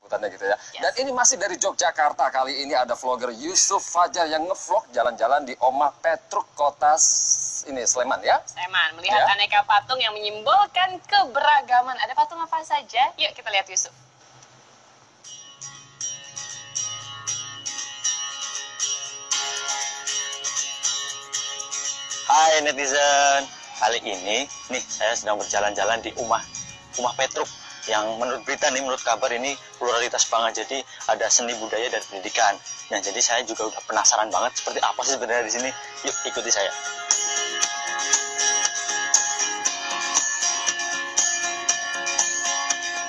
liputannya gitu ya. Yes. Dan ini masih dari Yogyakarta. Kali ini ada vlogger Yusuf Fajar yang ngevlog jalan-jalan di Omah Petruk, kota ini Sleman ya. Sleman, melihat Ya. aneka patung yang menyimbolkan keberagaman. Ada patung apa saja? Yuk kita lihat Yusuf. Hai netizen, kali ini nih saya sedang berjalan-jalan di Omah Petruk yang menurut berita nih, menurut kabar ini pluralitas banget. Jadi ada seni budaya dan pendidikan. Nah jadi saya juga udah penasaran banget seperti apa sih sebenarnya di sini. Yuk ikuti saya.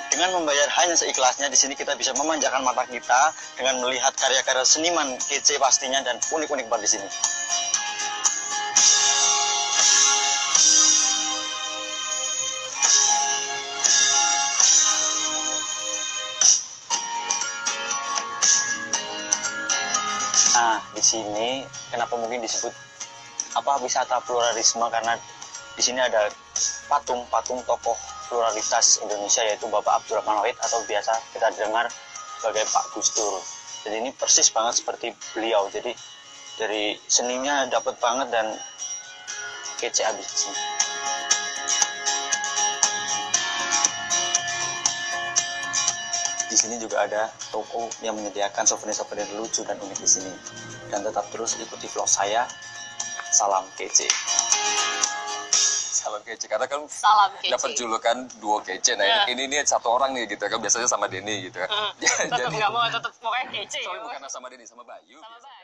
Dengan membayar hanya seikhlasnya, di sini kita bisa memanjakan mata kita dengan melihat karya-karya seniman kece pastinya dan unik-unik banget di sini. Nah, di sini kenapa mungkin disebut wisata pluralisme, karena di sini ada patung tokoh pluralitas Indonesia, yaitu Bapak Abdurrahman Wahid atau biasa kita dengar sebagai Pak Gus Dur. Jadi ini persis banget seperti beliau. Jadi dari seninya dapat banget dan kece abis di sini. Di sini juga ada toko yang menyediakan souvenir-souvenir lucu dan unik di sini. Dan tetap terus ikuti vlog saya. Salam kece. Salam kece, karena kan Salam kece. dapat julukan duo kece. Nah ini satu orang nih gitu kan, biasanya sama Denny gitu. Tetap nggak mau, tetap pokoknya kece. Sorry, bukan sama Denny, sama Bayu. Sama Bayu.